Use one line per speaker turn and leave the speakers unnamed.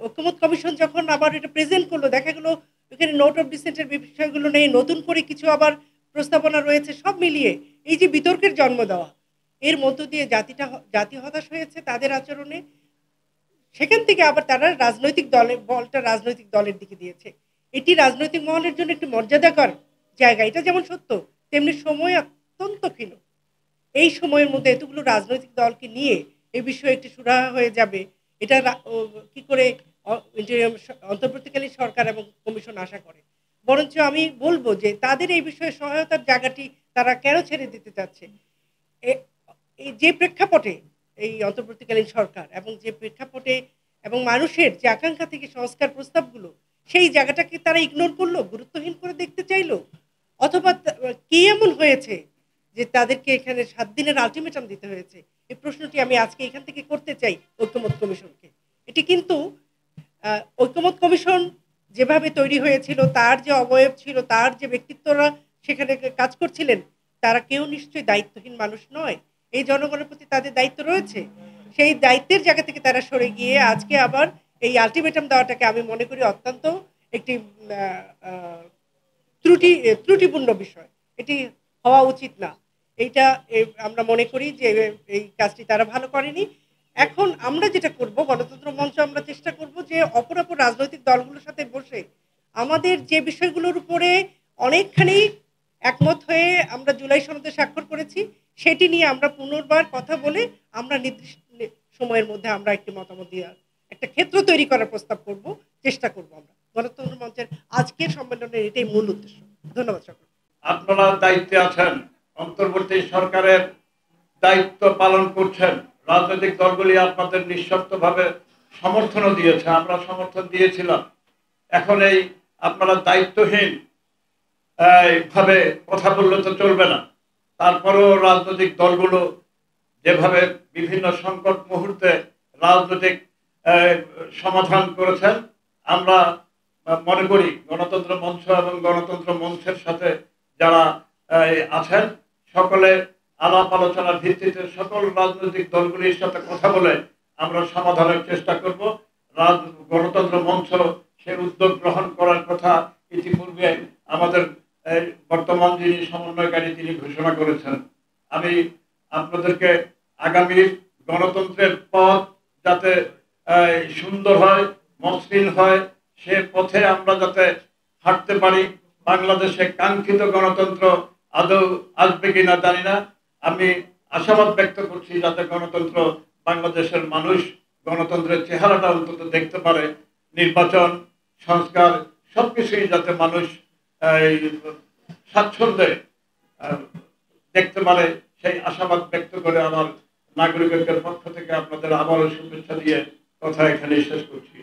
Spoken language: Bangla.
ঐকমত্য কমিশন যখন আবার এটা প্রেজেন্ট করলো, দেখা গেল এখানে নোট অফ ডিসেন্টের বিষয়গুলো নেই, নতুন করে কিছু আবার প্রস্তাবনা রয়েছে। সব মিলিয়ে এই যে বিতর্কের জন্ম দেওয়া, এর মধ্য দিয়ে জাতি হতাশ হয়েছে তাদের আচরণে। সেখান থেকে আবার তারা বলটা রাজনৈতিক দলের দিকে দিয়েছে। এটি রাজনৈতিক মহলের জন্য একটি মর্যাদাকর জায়গা, এটা যেমন সত্য, তেমনি সময় অত্যন্ত ক্ষীণ। এই সময়ের মধ্যে এতগুলো রাজনৈতিক দলকে নিয়ে এই বিষয়ে একটি সুরাহা হয়ে যাবে, এটা কি করে অন্তর্বর্তীকালীন সরকার এবং কমিশন আশা করে? বরঞ্চ আমি বলবো যে তাদের এই বিষয়ে সহায়তার জায়গাটি তারা কেন ছেড়ে দিতে চাচ্ছে? এই যে প্রেক্ষাপটে এই অন্তর্বর্তীকালীন সরকার এবং যে প্রেক্ষাপটে এবং মানুষের যে আকাঙ্ক্ষা থেকে সংস্কার প্রস্তাবগুলো, সেই জায়গাটাকে তারা ইগনোর করলো, গুরুত্বহীন করে দেখতে চাইলো, অথবা কি এমন হয়েছে যে তাদেরকে এখানে 7 দিনের আলটিমেটাম দিতে হয়েছে? এই প্রশ্নটি আমি আজকে এখান থেকে করতে চাই ঐকমত্য কমিশনকে। এটি কিন্তু ঐকমত্য কমিশন যেভাবে তৈরি হয়েছিল, তার যে অবয়ব ছিল, তার যে ব্যক্তিত্বরা সেখানে কাজ করছিলেন, তারা কেউ নিশ্চয়ই দায়িত্বহীন মানুষ নয়। এই জনগণের প্রতি তাদের দায়িত্ব রয়েছে। সেই দায়িত্বের জায়গা থেকে তারা সরে গিয়ে আজকে আবার এই আলটিমেটাম দেওয়াটাকে আমি মনে করি অত্যন্ত একটি ত্রুটিপূর্ণ বিষয়। এটি হওয়া উচিত না। এইটা আমরা মনে করি যে এই কাজটি তারা ভালো করেনি। এখন আমরা যেটা করব, গণতন্ত্র মঞ্চ আমরা চেষ্টা করব যে অপর রাজনৈতিক দলগুলোর সাথে বসে আমাদের যে বিষয়গুলোর উপরে অনেকখানি একমত হয়ে আমরা জুলাই সনদে স্বাক্ষর করেছি, সেটি নিয়ে আমরা পুনর্বার কথা বলে আমরা নির্দিষ্ট সময়ের মধ্যে আমরা একটি মতামত দিয়ে একটা ক্ষেত্র তৈরি করার প্রস্তাব করব, চেষ্টা করব আমরা। গণতন্ত্র মঞ্চের আজকের সম্মেলনের এটাই মূল উদ্দেশ্য। ধন্যবাদ সকল।
আপনারা দায়িত্বে আছেন, অন্তর্বর্তী সরকারের দায়িত্ব পালন করছেন, রাজনৈতিক দলগুলি আপনাদের নিঃশর্তভাবে সমর্থনও দিয়েছে, আমরা সমর্থন দিয়েছিলাম। এখন এই আপনারা দায়িত্বহীন ভাবে কথা বললে তো চলবে না। তারপরেও রাজনৈতিক দলগুলো যেভাবে বিভিন্ন সংকট মুহূর্তে রাজনৈতিক সমাধান করেছেন, আমরা মনে করি গণতন্ত্র মঞ্চ এবং গণতন্ত্র মঞ্চের সাথে যারা আছেন সকলে আলাপ আলোচনার ভিত্তিতে সকল রাজনৈতিক দলগুলির সাথে কথা বলে আমরা সমাধানের চেষ্টা করব। গণতন্ত্র মঞ্চ সে উদ্যোগ গ্রহণ করার কথা ইতিপূর্বে আমাদের বর্তমান যিনি সমন্বয়কারী তিনি ঘোষণা করেছেন। আমি আপনাদেরকে আগামী গণতন্ত্রের পথ যাতে সুন্দর হয়, মসৃণ হয়, সে পথে আমরা যাতে হাঁটতে পারি, বাংলাদেশে কাঙ্ক্ষিত গণতন্ত্র আদৌ আসবে কিনা জানি না, আমি আশাবাদ ব্যক্ত করছি যাতে গণতন্ত্র বাংলাদেশের মানুষ গণতন্ত্রের চেহারাটা অন্তত দেখতে পারে, নির্বাচন সংস্কার সবকিছুই যাতে মানুষ স্বাচ্ছন্দ্যে দেখতে পারে, সেই আশাবাদ ব্যক্ত করে আমার নাগরিকদের পক্ষ থেকে আপনাদের আবারও শুভেচ্ছা দিয়ে কথা এখানে শেষ করছি।